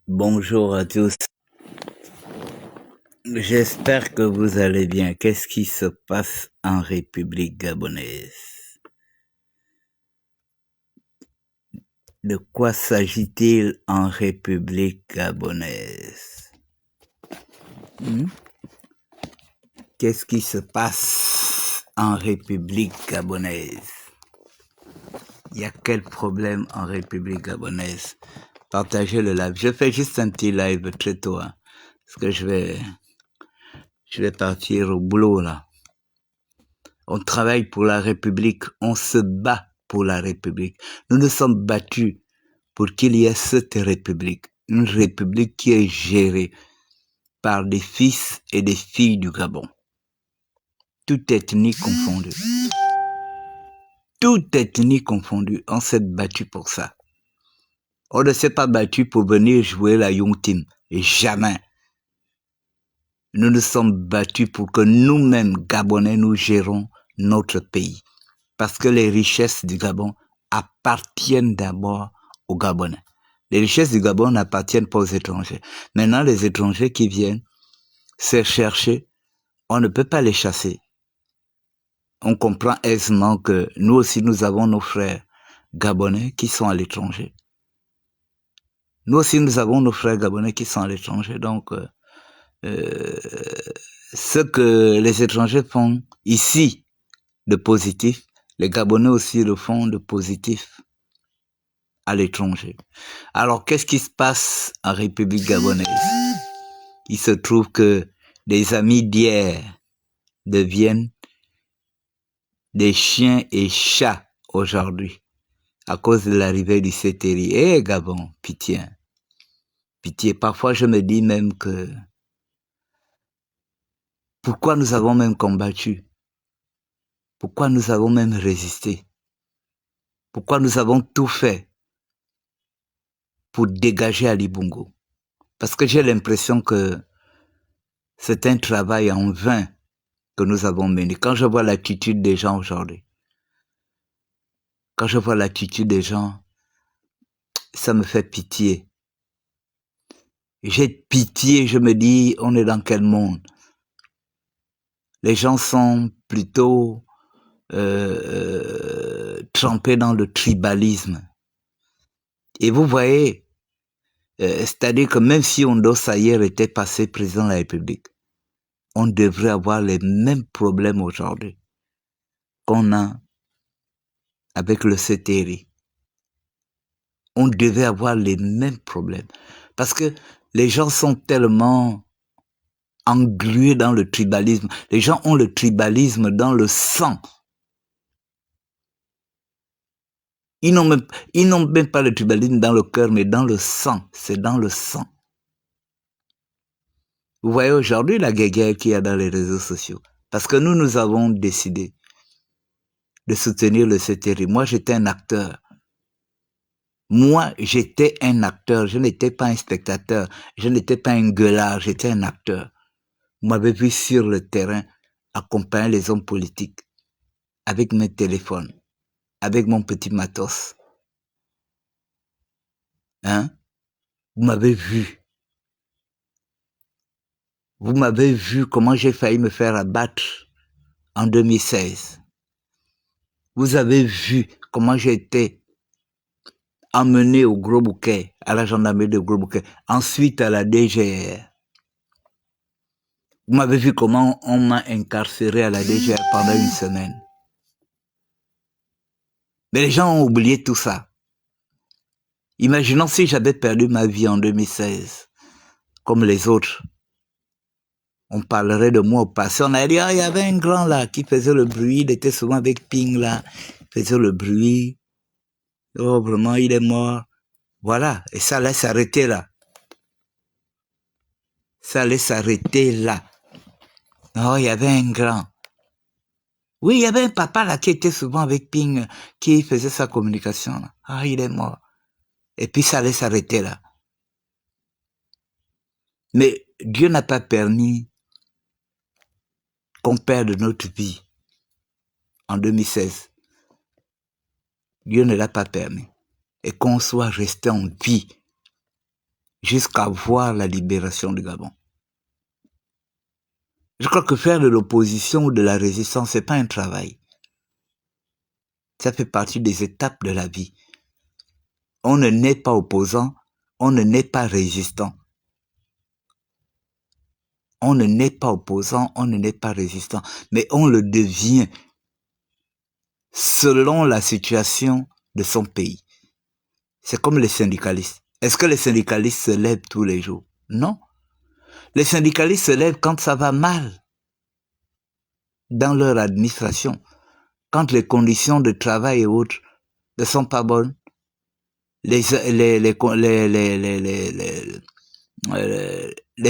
Bonjour à tous. J'espère que vous allez bien. Qu'est-ce qui se passe en République gabonaise? De quoi s'agit-il en République gabonaise? Qu'est-ce qui se passe en République gabonaise? Il y a quel problème en République gabonaise? Partagez le live. Je fais juste un petit live très tôt, hein, parce que je vais partir au boulot là. On travaille pour la République, on se bat pour la République. Nous nous sommes battus pour qu'il y ait cette République, une République qui est gérée par des fils et des filles du Gabon. Toute ethnie confondue. Toute ethnie confondue, on s'est battu pour ça. On ne s'est pas battu pour venir jouer la Young Team. Et jamais. Nous nous sommes battus pour que nous-mêmes, Gabonais, nous gérons notre pays. Parce que les richesses du Gabon appartiennent d'abord aux Gabonais. Les richesses du Gabon n'appartiennent pas aux étrangers. Maintenant, les étrangers qui viennent se chercher, on ne peut pas les chasser. On comprend aisément que nous aussi, nous avons nos frères Gabonais qui sont à l'étranger. Nous aussi, nous avons nos frères Gabonais qui sont à l'étranger. Donc, ce que les étrangers font ici de positif, les Gabonais aussi le font de positif à l'étranger. Alors, qu'est-ce qui se passe en République gabonaise? Il se trouve que des amis d'hier deviennent des chiens et chats aujourd'hui à cause de l'arrivée du CTRI. Eh Gabon, pitié. Pitié. Parfois, je me dis même que pourquoi nous avons même combattu? Pourquoi nous avons même résisté? Pourquoi nous avons tout fait pour dégager Ali Bongo? Parce que j'ai l'impression que c'est un travail en vain que nous avons mené. Quand je vois l'attitude des gens aujourd'hui, ça me fait pitié. J'ai pitié, je me dis, on est dans quel monde? Les gens sont plutôt trempés dans le tribalisme. Et vous voyez, c'est-à-dire que même si Ondo Sayer était passé président de la République, on devrait avoir les mêmes problèmes aujourd'hui qu'on a avec le CTRI. On devait avoir les mêmes problèmes. Parce que les gens sont tellement englués dans le tribalisme. Les gens ont le tribalisme dans le sang. Ils n'ont même pas le tribalisme dans le cœur, mais dans le sang. C'est dans le sang. Vous voyez aujourd'hui la guerre qu'il y a dans les réseaux sociaux. Parce que nous avons décidé de soutenir le CTRI. Moi, j'étais un acteur. Je n'étais pas un spectateur. Je n'étais pas un gueulard. J'étais un acteur. Vous m'avez vu sur le terrain accompagner les hommes politiques avec mes téléphones, avec mon petit matos. Hein? Vous m'avez vu. Vous m'avez vu comment j'ai failli me faire abattre en 2016. Vous avez vu comment j'ai été emmené au Gros Bouquet, à la gendarmerie de Gros Bouquet, ensuite à la DGR. Vous m'avez vu comment on m'a incarcéré à la DGR pendant une semaine. Mais les gens ont oublié tout ça. Imaginons si j'avais perdu ma vie en 2016, comme les autres. On parlerait de moi au passé. On a dit, il y avait un grand là qui faisait le bruit, il était souvent avec Ping là, il faisait le bruit. Oh, vraiment, il est mort. Voilà. Et ça allait s'arrêter là. Ça allait s'arrêter là. Oh, il y avait un grand. Oui, il y avait un papa là qui était souvent avec Ping, qui faisait sa communication là. Ah, il est mort. Et puis ça allait s'arrêter là. Mais Dieu n'a pas permis qu'on perde notre vie en 2016. Dieu ne l'a pas permis. Et qu'on soit resté en vie. jusqu'à voir la libération du Gabon. Je crois que faire de l'opposition ou de la résistance, c'est pas un travail. Ça fait partie des étapes de la vie. On ne naît pas opposant, on ne naît pas résistant. On ne naît pas opposant, on ne naît pas résistant, mais on le devient selon la situation de son pays. C'est comme les syndicalistes. Est-ce que les syndicalistes se lèvent tous les jours? Non. Les syndicalistes se lèvent quand ça va mal dans leur administration, quand les conditions de travail et autres ne sont pas bonnes. Les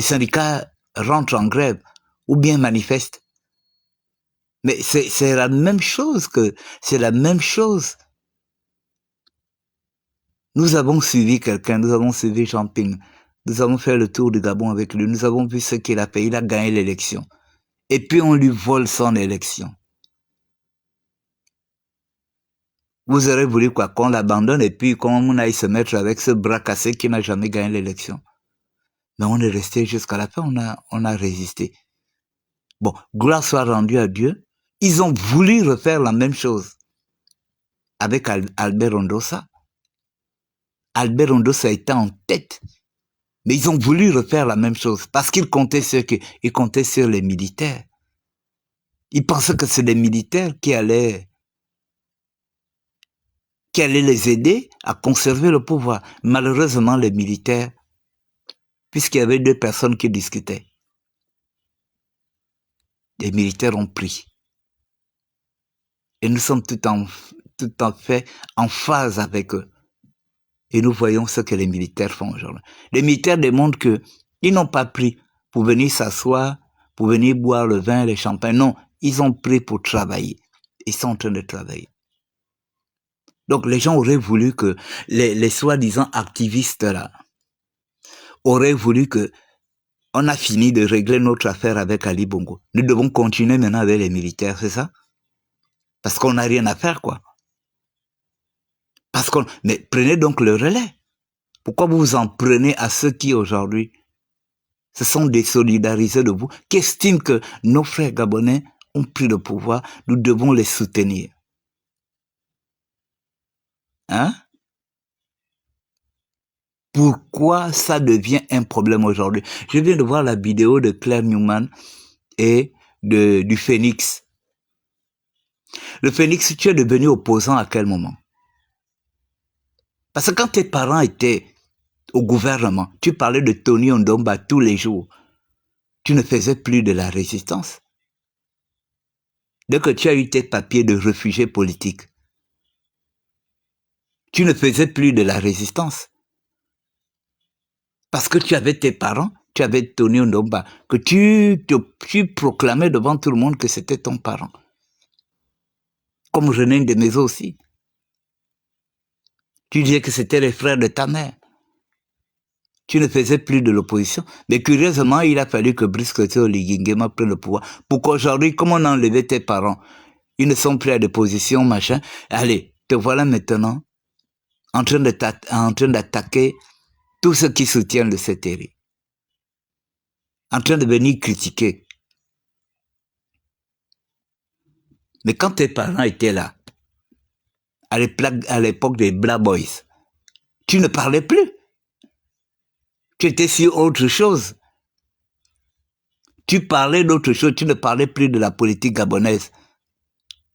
syndicats rentrent en grève ou bien manifestent. Mais c'est la même chose c'est la même chose. Nous avons suivi quelqu'un, nous avons suivi Jean Ping. Nous avons fait le tour du Gabon avec lui. Nous avons vu ce qu'il a fait. Il a gagné l'élection. Et puis on lui vole son élection. Vous aurez voulu quoi? Qu'on l'abandonne et puis qu'on aille se mettre avec ce bras cassé qui n'a jamais gagné l'élection. Mais on est resté jusqu'à la fin, on a résisté. Bon, gloire soit rendue à Dieu. Ils ont voulu refaire la même chose avec Albert Ondossa. Albert Ondossa était en tête. Mais ils ont voulu refaire la même chose parce qu'ils comptaient sur les militaires. Ils pensaient que c'est les militaires qui allaient les aider à conserver le pouvoir. Malheureusement, les militaires, puisqu'il y avait deux personnes qui discutaient, les militaires ont pris. Et nous sommes tout en fait en phase avec eux. Et nous voyons ce que les militaires font aujourd'hui. Les militaires démontrent qu'ils n'ont pas pris pour venir s'asseoir, pour venir boire le vin, les champagnes. Non, ils ont pris pour travailler. Ils sont en train de travailler. Donc les gens auraient voulu que les soi-disant activistes là auraient voulu que on a fini de régler notre affaire avec Ali Bongo. Nous devons continuer maintenant avec les militaires, c'est ça? Parce qu'on n'a rien à faire, quoi. Mais prenez donc le relais. Pourquoi vous vous en prenez à ceux qui aujourd'hui se sont désolidarisés de vous, qui estiment que nos frères gabonais ont pris le pouvoir, nous devons les soutenir. Hein? Pourquoi ça devient un problème aujourd'hui? Je viens de voir la vidéo de Claire Newman et du Phénix. Le Phénix, tu es devenu opposant à quel moment? Parce que quand tes parents étaient au gouvernement, tu parlais de Tony Ndomba tous les jours. Tu ne faisais plus de la résistance. Dès que tu as eu tes papiers de réfugié politique, tu ne faisais plus de la résistance. Parce que tu avais tes parents, tu avais Tony Ndomba, que tu proclamais devant tout le monde que c'était ton parent. Comme René Ndemezo aussi. Tu disais que c'était les frères de ta mère. Tu ne faisais plus de l'opposition. Mais curieusement, il a fallu que Brice Oligingema prenne le pouvoir. Pour qu'aujourd'hui, comme on a enlevé tes parents, ils ne sont plus à des positions, machin. Allez, te voilà maintenant en train d'attaquer tous ceux qui soutiennent le CTRI. En train de venir critiquer. Mais quand tes parents étaient là, à l'époque des Black Boys, tu ne parlais plus. Tu étais sur autre chose. Tu parlais d'autre chose, tu ne parlais plus de la politique gabonaise.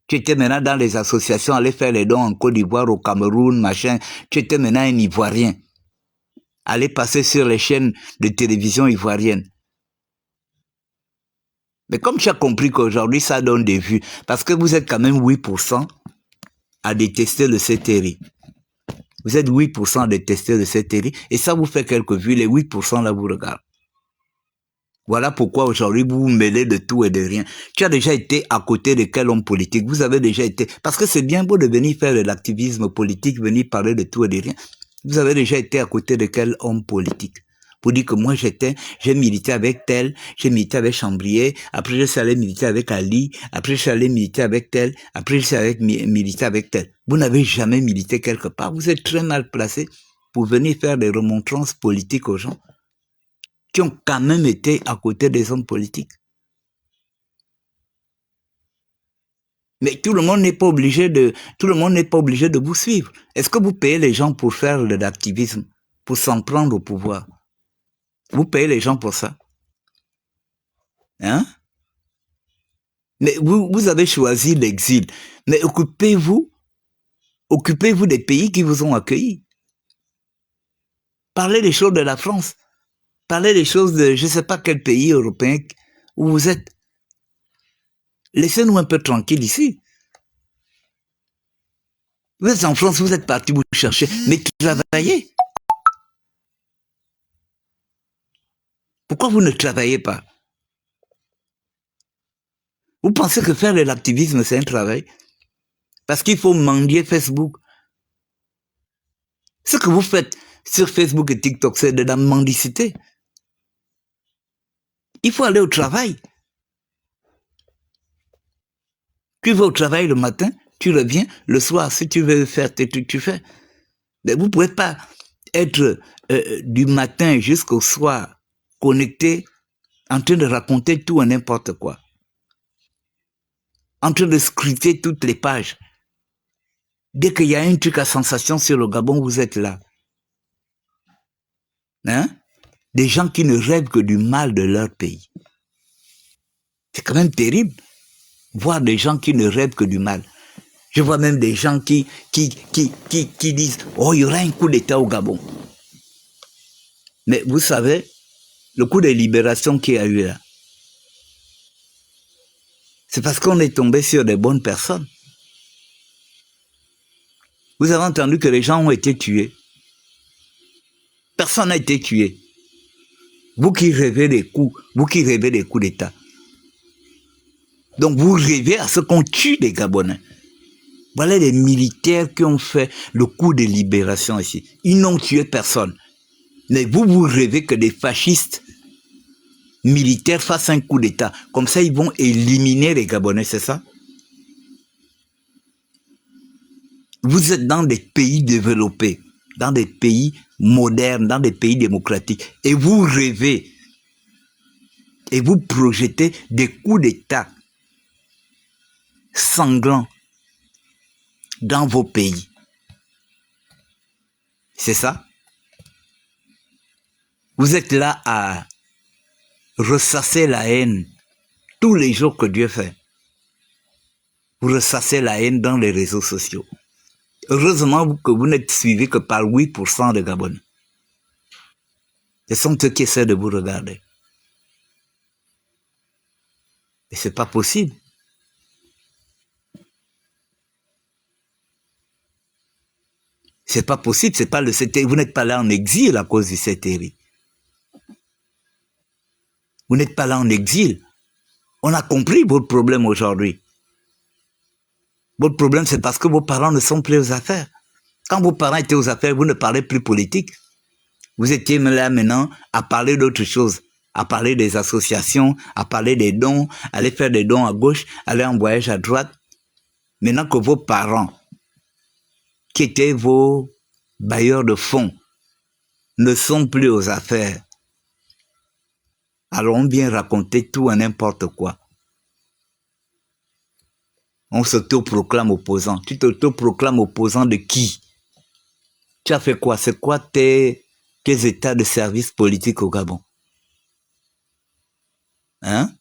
Tu étais maintenant dans les associations, aller faire les dons en Côte d'Ivoire, au Cameroun, machin. Tu étais maintenant un Ivoirien. Aller passer sur les chaînes de télévision ivoiriennes. Mais comme tu as compris qu'aujourd'hui, ça donne des vues, parce que vous êtes quand même 8% à détester le CTRI. Vous êtes 8% à détester le CTRI, et ça vous fait quelques vues, les 8% là vous regardent. Voilà pourquoi aujourd'hui vous vous mêlez de tout et de rien. Tu as déjà été à côté de quel homme politique? Vous avez déjà été... Parce que c'est bien beau de venir faire de l'activisme politique, venir parler de tout et de rien. Vous avez déjà été à côté de quel homme politique? Pour dire que moi j'ai milité avec tel, j'ai milité avec Chambrier, après je suis allé militer avec Ali, après je suis allé militer avec tel, après je suis allé militer avec tel. Vous n'avez jamais milité quelque part, vous êtes très mal placé. pour venir faire des remontrances politiques aux gens qui ont quand même été à côté des hommes politiques. Mais tout le monde n'est pas obligé de vous suivre. Est-ce que vous payez les gens pour faire de l'activisme, pour s'en prendre au pouvoir? Vous payez les gens pour ça? Hein? Mais vous avez choisi l'exil. Mais occupez-vous des pays qui vous ont accueillis. Parlez des choses de la France. Parlez des choses de je ne sais pas quel pays européen où vous êtes. Laissez-nous un peu tranquilles ici. Vous êtes en France, vous êtes parti vous chercher, mais travaillez. Pourquoi vous ne travaillez pas? Vous pensez que faire de l'activisme, c'est un travail? Parce qu'il faut mendier Facebook. Ce que vous faites sur Facebook et TikTok, c'est de la mendicité. Il faut aller au travail. Tu vas au travail le matin, tu reviens, le soir, si tu veux faire tes trucs, tu fais. Mais vous ne pouvez pas être du matin jusqu'au soir connecté, en train de raconter tout et n'importe quoi. En train de scruter toutes les pages. Dès qu'il y a un truc à sensation sur le Gabon, vous êtes là. Hein? Des gens qui ne rêvent que du mal de leur pays. C'est quand même terrible. Voir des gens qui ne rêvent que du mal. Je vois même des gens qui disent « Oh, il y aura un coup d'État au Gabon. » Mais vous savez, le coup de libération qu'il y a eu là, c'est parce qu'on est tombé sur des bonnes personnes. Vous avez entendu que les gens ont été tués. Personne n'a été tué. Vous qui rêvez des coups d'État. Donc vous rêvez à ce qu'on tue des Gabonais. Voilà les militaires qui ont fait le coup de libération ici. Ils n'ont tué personne. Mais vous rêvez que des fascistes militaires fassent un coup d'État. Comme ça, ils vont éliminer les Gabonais, c'est ça? Vous êtes dans des pays développés, dans des pays modernes, dans des pays démocratiques. Et vous rêvez et vous projetez des coups d'État sanglants dans vos pays. C'est ça? Vous êtes là à ressasser la haine tous les jours que Dieu fait. Vous ressassez la haine dans les réseaux sociaux. Heureusement que vous n'êtes suivi que par 8% de Gabonais. Ce sont ceux qui essaient de vous regarder. Et c'est pas possible. C'est pas possible, c'est pas le CTI. Vous n'êtes pas là en exil à cause du CTI. Vous n'êtes pas là en exil. On a compris votre problème aujourd'hui. Votre problème, c'est parce que vos parents ne sont plus aux affaires. Quand vos parents étaient aux affaires, vous ne parlez plus politique. Vous étiez là maintenant à parler d'autres choses, à parler des associations, à parler des dons, aller faire des dons à gauche, aller en voyage à droite. Maintenant que vos parents, qui étaient vos bailleurs de fonds, ne sont plus aux affaires, alors on vient raconter tout et n'importe quoi. On s'auto-proclame opposant. Tu t'auto-proclames opposant de qui? Tu as fait quoi? C'est quoi tes états de service politique au Gabon? Hein?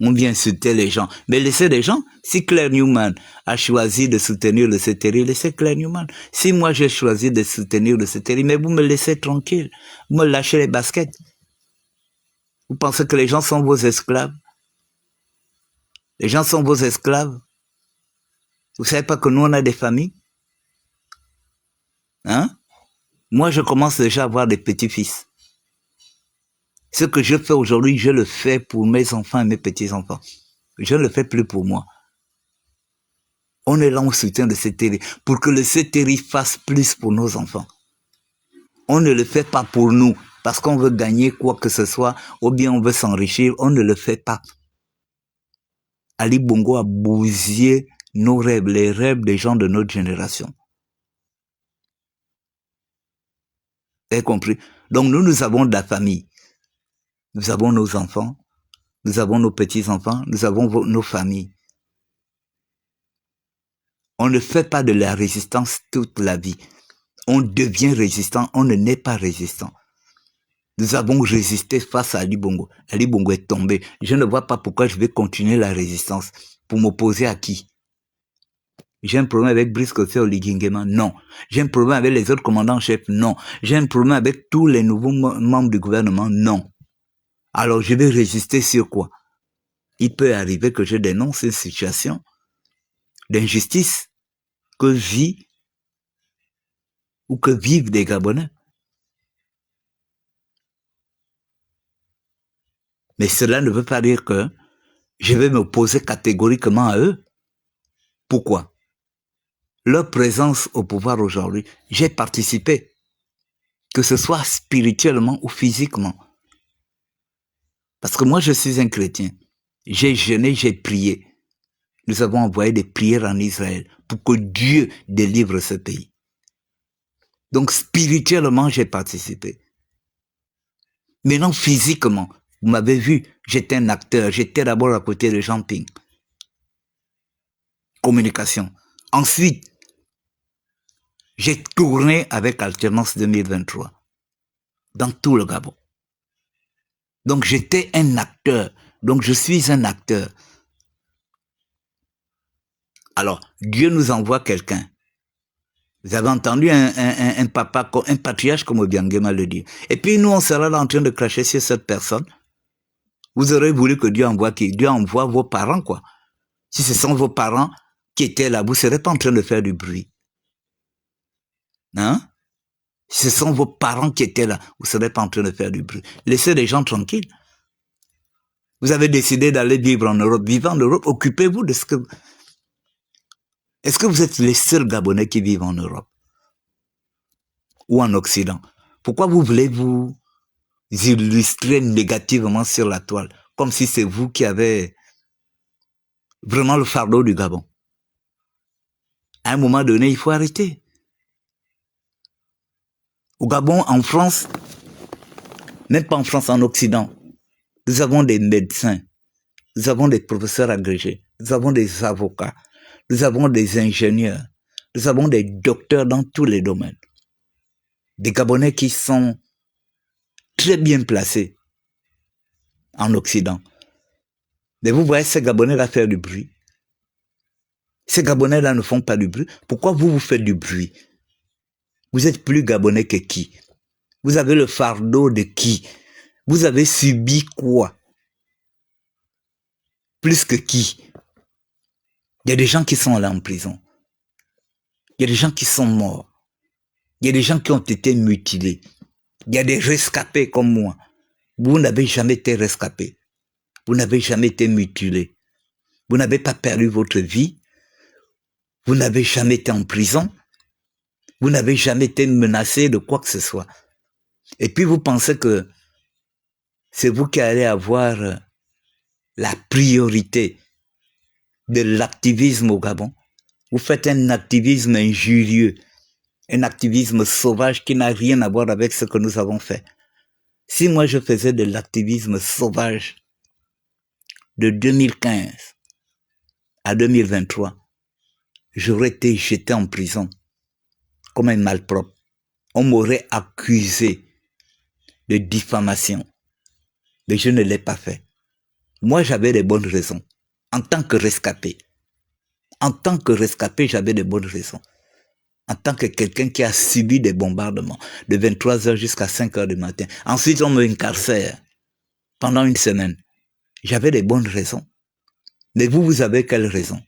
On vient insulter les gens. Mais laissez les gens. Si Claire Newman a choisi de soutenir le CTRI, laissez Claire Newman. Si moi j'ai choisi de soutenir le CTRI, mais vous me laissez tranquille. Vous me lâchez les baskets. Vous pensez que les gens sont vos esclaves? Les gens sont vos esclaves? Vous savez pas que nous on a des familles? Hein? Moi je commence déjà à avoir des petits-fils. Ce que je fais aujourd'hui, je le fais pour mes enfants et mes petits-enfants. Je ne le fais plus pour moi. On est là en soutien de CTRI pour que le CTRI fasse plus pour nos enfants. On ne le fait pas pour nous parce qu'on veut gagner quoi que ce soit ou bien on veut s'enrichir. On ne le fait pas. Ali Bongo a bousillé nos rêves, les rêves des gens de notre génération. Vous avez compris? Donc nous avons de la famille. Nous avons nos enfants, nous avons nos petits-enfants, nous avons nos familles. On ne fait pas de la résistance toute la vie. On devient résistant, on ne naît pas résistant. Nous avons résisté face à Ali Bongo. Ali Bongo est tombé. Je ne vois pas pourquoi je vais continuer la résistance. Pour m'opposer à qui? J'ai un problème avec Brice Kossé Oligingema? Non. J'ai un problème avec les autres commandants en chef? Non. J'ai un problème avec tous les nouveaux membres du gouvernement? Non. Alors je vais résister sur quoi? Il peut arriver que je dénonce une situation d'injustice que vit ou que vivent des Gabonais. Mais cela ne veut pas dire que je vais m'opposer catégoriquement à eux. Pourquoi? Leur présence au pouvoir aujourd'hui, j'ai participé, que ce soit spirituellement ou physiquement. Parce que moi, je suis un chrétien. J'ai jeûné, j'ai prié. Nous avons envoyé des prières en Israël pour que Dieu délivre ce pays. Donc, spirituellement, j'ai participé. Maintenant, physiquement, vous m'avez vu, j'étais un acteur. J'étais d'abord à côté de Jean Ping. Communication. Ensuite, j'ai tourné avec Alternance 2023 dans tout le Gabon. Donc, j'étais un acteur. Donc, je suis un acteur. Alors, Dieu nous envoie quelqu'un. Vous avez entendu un papa, un patriarche comme Obiangema le dit. Et puis nous, on sera là en train de cracher sur cette personne. Vous aurez voulu que Dieu envoie qui? Dieu envoie vos parents, quoi. Si ce sont vos parents qui étaient là, vous ne serez pas en train de faire du bruit. Hein? Si ce sont vos parents qui étaient là, vous ne serez pas en train de faire du bruit. Laissez les gens tranquilles. Vous avez décidé d'aller vivre en Europe. Vivez en Europe, occupez-vous de ce que... Est-ce que vous êtes les seuls Gabonais qui vivent en Europe? Ou en Occident? Pourquoi vous voulez vous illustrer négativement sur la toile, comme si c'est vous qui avez vraiment le fardeau du Gabon? À un moment donné, il faut arrêter. Au Gabon, en France, même pas en France, en Occident, nous avons des médecins, nous avons des professeurs agrégés, nous avons des avocats, nous avons des ingénieurs, nous avons des docteurs dans tous les domaines. Des Gabonais qui sont très bien placés en Occident. Mais vous voyez ces Gabonais-là faire du bruit. Ces Gabonais-là ne font pas du bruit. Pourquoi vous faites du bruit? Vous êtes plus Gabonais que qui? Vous avez le fardeau de qui? Vous avez subi quoi? Plus que qui? Il y a des gens qui sont là en prison. Il y a des gens qui sont morts. Il y a des gens qui ont été mutilés. Il y a des rescapés comme moi. Vous n'avez jamais été rescapé. Vous n'avez jamais été mutilé. Vous n'avez pas perdu votre vie. Vous n'avez jamais été en prison. Vous n'avez jamais été menacé de quoi que ce soit. Et puis vous pensez que c'est vous qui allez avoir la priorité de l'activisme au Gabon. Vous faites un activisme injurieux, un activisme sauvage qui n'a rien à voir avec ce que nous avons fait. Si moi je faisais de l'activisme sauvage de 2015 à 2023, j'aurais été jeté en prison comme un malpropre. On m'aurait accusé de diffamation. Mais je ne l'ai pas fait. Moi, j'avais des bonnes raisons. En tant que rescapé. En tant que rescapé, j'avais des bonnes raisons. En tant que quelqu'un qui a subi des bombardements de 23h jusqu'à 5h du matin. Ensuite, on me incarcère pendant une semaine. J'avais des bonnes raisons. Mais vous, vous avez quelles raisons?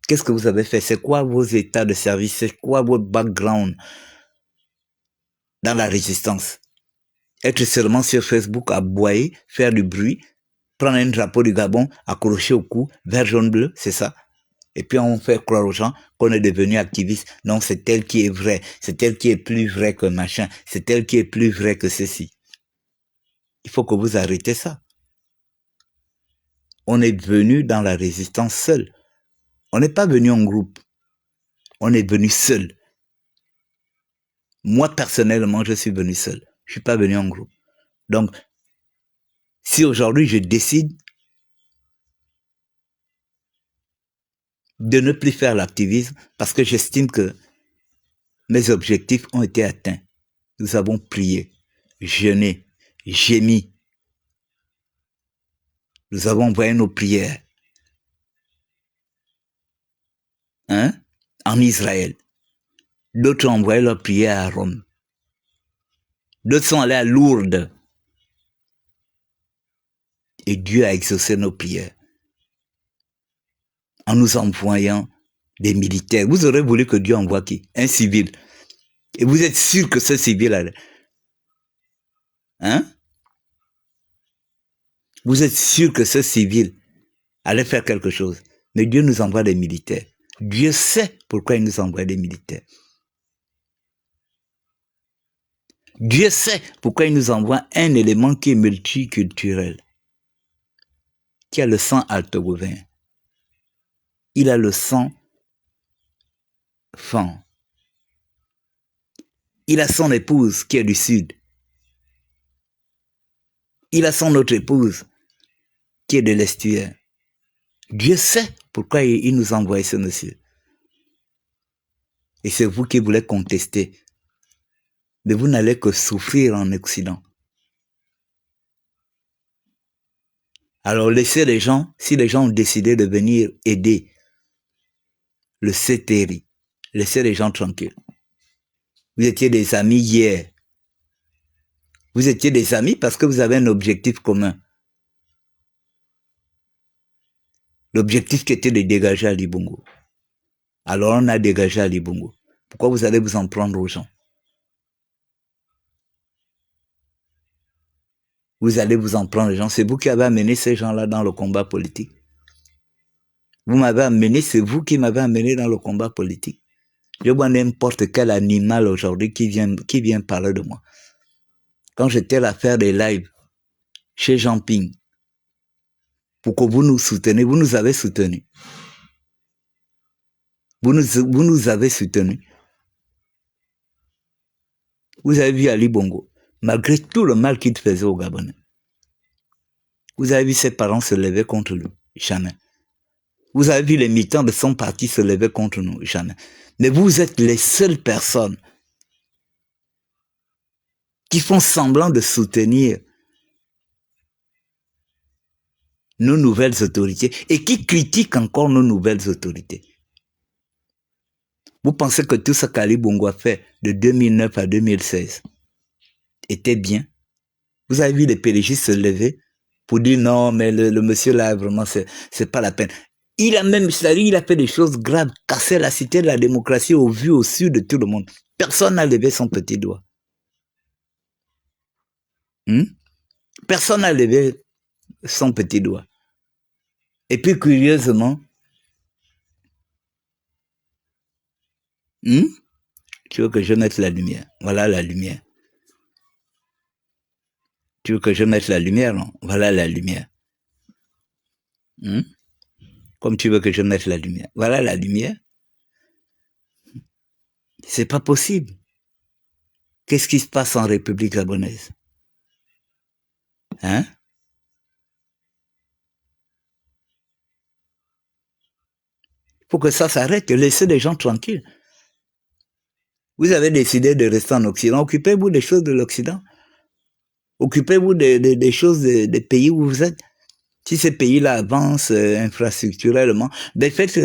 Qu'est-ce que vous avez fait? C'est quoi vos états de service? C'est quoi votre background dans la résistance? Être seulement sur Facebook à aboyer, faire du bruit, prendre un drapeau du Gabon, accrocher au cou, vert, jaune, bleu, c'est ça? Et puis on fait croire aux gens qu'on est devenu activiste. Non, c'est elle qui est vrai. C'est elle qui est plus vrai que machin. C'est elle qui est plus vrai que ceci. Il faut que vous arrêtez ça. On est venu dans la résistance seul. On n'est pas venu en groupe. On est venu seul. Moi, personnellement, je suis venu seul. Je ne suis pas venu en groupe. Donc, si aujourd'hui je décide de ne plus faire l'activisme parce que j'estime que mes objectifs ont été atteints, nous avons prié, jeûné, gémi. Nous avons envoyé nos prières en Israël. D'autres ont envoyé leurs prières à Rome. D'autres sont allés à Lourdes. Et Dieu a exaucé nos prières en nous envoyant des militaires. Vous aurez voulu que Dieu envoie qui? Un civil. Et vous êtes sûr que ce civil vous êtes sûr que ce civil allait faire quelque chose. Mais Dieu nous envoie des militaires. Dieu sait pourquoi il nous envoie des militaires. Dieu sait pourquoi il nous envoie un élément qui est multiculturel, qui a le sang altogovéen. Il a le sang fan. Il a son épouse qui est du sud. Il a son autre épouse qui est de l'estuaire. Dieu sait pourquoi il nous a envoyé ce monsieur. Et c'est vous qui voulez contester. Mais vous n'allez que souffrir en Occident. Alors laissez les gens, si les gens ont décidé de venir aider le CTRI, laissez les gens tranquilles. Vous étiez des amis hier. Vous étiez des amis parce que vous avez un objectif commun. L'objectif qui était de dégager Ali Bongo. Alors on a dégagé Ali Bongo. Pourquoi vous allez vous en prendre aux gens? Vous allez vous en prendre aux gens. C'est vous qui avez amené ces gens-là dans le combat politique. Vous m'avez amené, c'est vous qui m'avez amené dans le combat politique. Je vois n'importe quel animal aujourd'hui qui vient parler de moi. Quand j'étais à faire des lives chez Jean Ping, pour que vous nous souteniez, vous nous avez soutenus. Vous nous avez soutenus. Vous avez vu Ali Bongo, malgré tout le mal qu'il faisait au Gabonais. Vous avez vu ses parents se lever contre lui? Jamais. Vous avez vu les militants de son parti se lever contre nous? Jamais. Mais vous êtes les seules personnes qui font semblant de soutenir nos nouvelles autorités et qui critiquent encore nos nouvelles autorités. Vous pensez que tout ce qu'Ali Bongo a fait de 2009 à 2016 était bien? Vous avez vu les pélégistes se lever pour dire non, mais le monsieur là, vraiment, c'est pas la peine. Il a même, c'est-à-dire, il a fait des choses graves, casser la cité de la démocratie au vu, au su de tout le monde. Personne n'a levé son petit doigt. Personne n'a levé son petit doigt. Et puis, curieusement, tu veux que je mette la lumière? Voilà la lumière. Tu veux que je mette la lumière? Non? Voilà la lumière. Comme tu veux que je mette la lumière. Voilà la lumière. C'est pas possible. Qu'est-ce qui se passe en République gabonaise? Il faut que ça s'arrête, laissez les gens tranquilles. Vous avez décidé de rester en Occident, occupez-vous des choses de l'Occident. Occupez-vous des choses des pays où vous êtes. Si ces pays-là avancent infrastructurellement, ben faites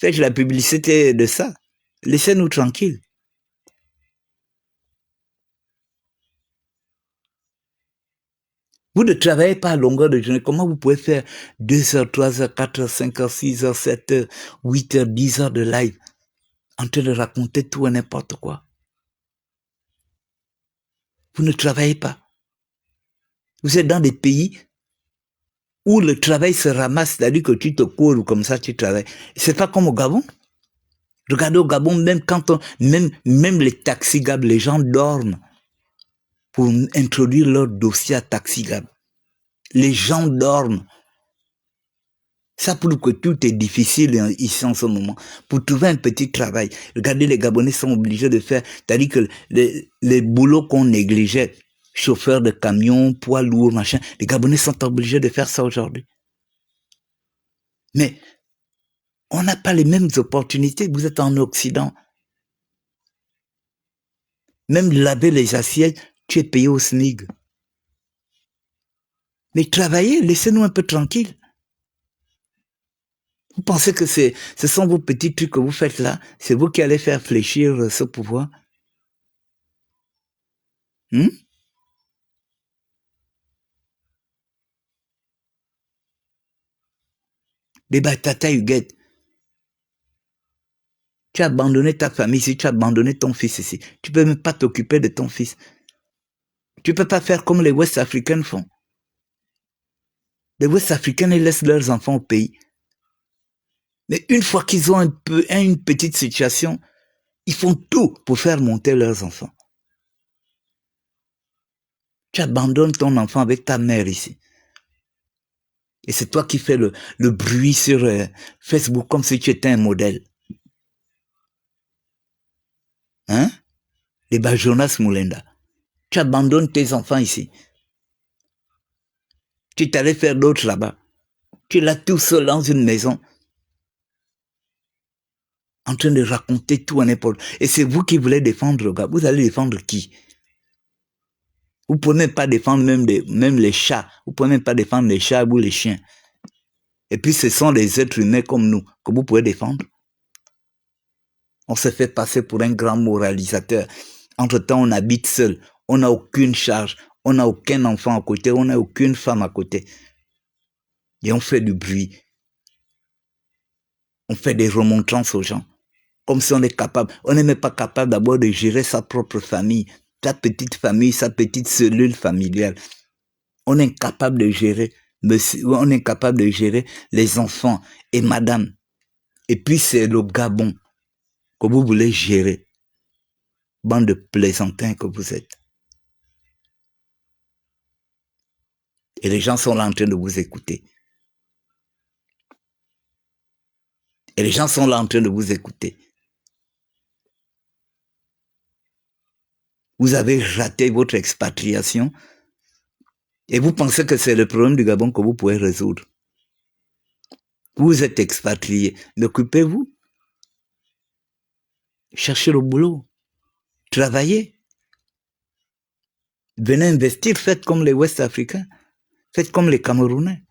la publicité de ça. Laissez-nous tranquilles. Vous ne travaillez pas à longueur de journée. Comment vous pouvez faire 2 heures, 3 heures, 4 heures, 5 heures, 6 heures, 7 heures, 8 heures, 10 heures de live en train de raconter tout et n'importe quoi? Vous ne travaillez pas. Vous êtes dans des pays où le travail se ramasse, c'est-à-dire que tu te cours comme ça, tu travailles. C'est pas comme au Gabon. Regardez au Gabon, même quand même les taxigab, les gens dorment pour introduire leur dossier à taxigab. Les gens dorment. Ça prouve que tout est difficile ici en ce moment. Pour trouver un petit travail, regardez, les Gabonais sont obligés de faire, c'est-à-dire que les boulots qu'on négligeait, chauffeur de camion, poids lourd, machin, les Gabonais sont obligés de faire ça aujourd'hui. Mais on n'a pas les mêmes opportunités. Vous êtes en Occident. Même laver les assiettes, tu es payé au SMIC. Mais travaillez, laissez-nous un peu tranquille. Vous pensez que ce sont vos petits trucs que vous faites là? C'est vous qui allez faire fléchir ce pouvoir? Des Batata Huguette. Tu as abandonné ta famille ici, tu as abandonné ton fils ici. Tu peux même pas t'occuper de ton fils. Tu peux pas faire comme les West Africains font. Les West Africains, ils laissent leurs enfants au pays. Mais une fois qu'ils ont une petite situation, ils font tout pour faire monter leurs enfants. Tu abandonnes ton enfant avec ta mère ici. Et c'est toi qui fais le bruit sur Facebook comme si tu étais un modèle. Hein? Les Jonas Moulenda. Tu abandonnes tes enfants ici. Tu t'allais faire d'autres là-bas. Tu es là tout seul dans une maison, en train de raconter tout à n'importe. Et c'est vous qui voulez défendre le gars. Vous allez défendre qui? Vous ne pouvez même pas défendre même les chats. Vous ne pouvez même pas défendre les chats ou les chiens. Et puis ce sont des êtres humains comme nous que vous pouvez défendre. On se fait passer pour un grand moralisateur. Entre-temps, on habite seul. On n'a aucune charge. On n'a aucun enfant à côté. On n'a aucune femme à côté. Et on fait du bruit. On fait des remontrances aux gens. Comme si on est capable. On n'est même pas capable d'abord de gérer sa propre famille. Sa petite famille, sa petite cellule familiale. On est incapable de gérer. On est incapable de gérer les enfants et madame. Et puis c'est le Gabon que vous voulez gérer. Bande de plaisantins que vous êtes. Et les gens sont là en train de vous écouter. Et les gens sont là en train de vous écouter. Vous avez raté votre expatriation et vous pensez que c'est le problème du Gabon que vous pouvez résoudre. Vous êtes expatrié. Occupez-vous. Cherchez le boulot. Travaillez. Venez investir. Faites comme les Ouest Africains. Faites comme les Camerounais.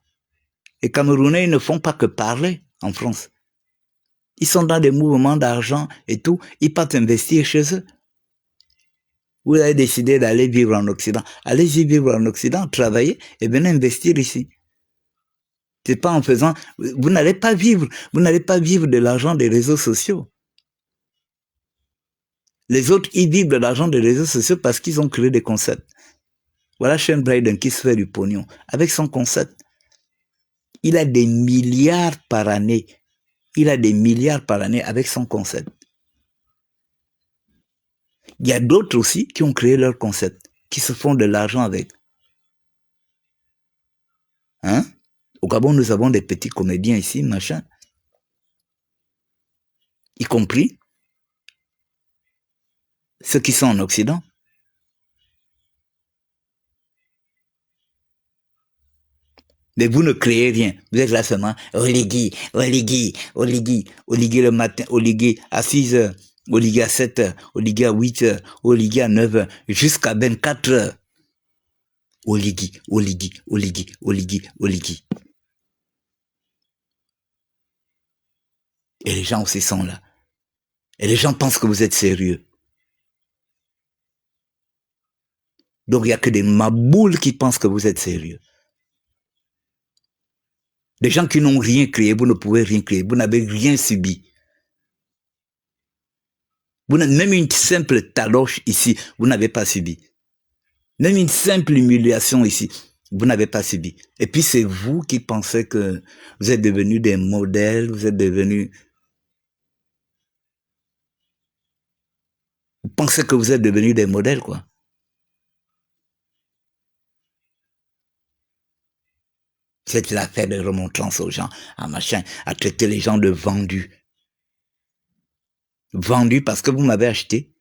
Les Camerounais, ils ne font pas que parler en France. Ils sont dans des mouvements d'argent et tout. Ils partent investir chez eux. Vous avez décidé d'aller vivre en Occident. Allez-y vivre en Occident, travaillez et venez investir ici. C'est pas en faisant... Vous n'allez pas vivre de l'argent des réseaux sociaux. Les autres, ils vivent de l'argent des réseaux sociaux parce qu'ils ont créé des concepts. Voilà Shane Bryden qui se fait du pognon avec son concept. Il a des milliards par année. Il a des milliards par année avec son concept. Il y a d'autres aussi qui ont créé leur concept, qui se font de l'argent avec. Hein? Au Gabon, nous avons des petits comédiens ici, machin. Y compris ceux qui sont en Occident. Mais vous ne créez rien. Vous êtes là seulement, Oligui le matin, Oligui à 6 heures, Oligui à 7 heures, Oligui à 8 heures, Oligui à 9 heures, jusqu'à 24 heures. Oligui. Et les gens aussi sont là. Et les gens pensent que vous êtes sérieux. Donc il n'y a que des maboules qui pensent que vous êtes sérieux. Des gens qui n'ont rien créé, vous ne pouvez rien créer, vous n'avez rien subi. Même une simple taloche ici, vous n'avez pas subi. Même une simple humiliation ici, vous n'avez pas subi. Et puis c'est vous qui pensez que vous êtes devenus des modèles, vous êtes devenus... Vous pensez que vous êtes devenus des modèles, quoi. C'est l'affaire de remontrance aux gens, à machin, à traiter les gens de vendus. Vendus parce que vous m'avez acheté.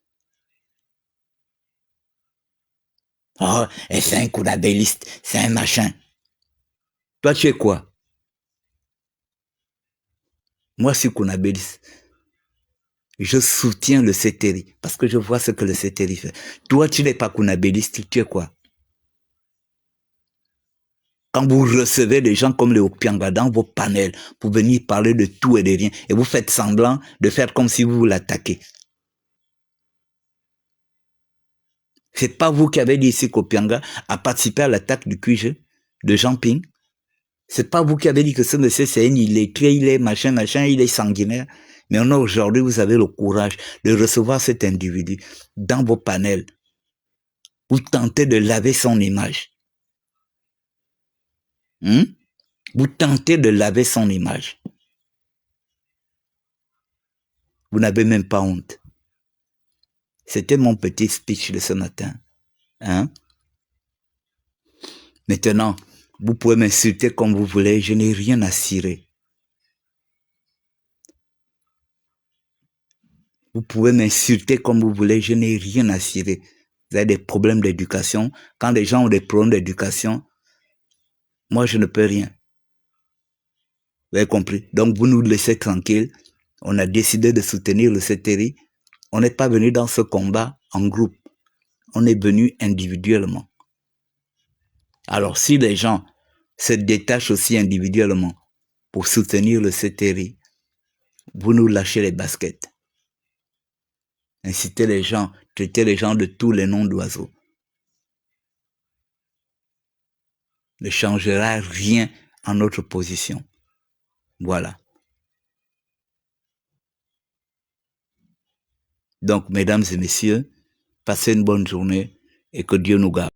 Oh, et c'est un coulabelliste, c'est un machin. Toi, tu es quoi? Moi, je suis coulabelliste. Je soutiens le CETERI parce que je vois ce que le CETERI fait. Toi, tu n'es pas coulabelliste, tu es quoi? Quand vous recevez des gens comme les Opianga dans vos panels pour venir parler de tout et de rien, et vous faites semblant de faire comme si vous l'attaquez. C'est pas vous qui avez dit ici qu'Opianga a participé à l'attaque du QG de Jean Ping. C'est pas vous qui avez dit que ce monsieur c'est un illettré, il est machin, il est sanguinaire. Mais aujourd'hui, vous avez le courage de recevoir cet individu dans vos panels. Vous tentez de laver son image. Vous tentez de laver son image. Vous n'avez même pas honte. C'était mon petit speech de ce matin. Maintenant, vous pouvez m'insulter comme vous voulez, je n'ai rien à cirer. Vous pouvez m'insulter comme vous voulez, je n'ai rien à cirer. Vous avez des problèmes d'éducation. Quand les gens ont des problèmes d'éducation, moi je ne peux rien. Vous avez compris? Donc vous nous laissez tranquilles. On a décidé de soutenir le CETERI. On n'est pas venu dans ce combat en groupe. On est venu individuellement. Alors si les gens se détachent aussi individuellement pour soutenir le CETERI, vous nous lâchez les baskets. Inciter les gens, traiter les gens de tous les noms d'oiseaux. Ne changera rien en notre position. Voilà. Donc, mesdames et messieurs, passez une bonne journée et que Dieu nous garde.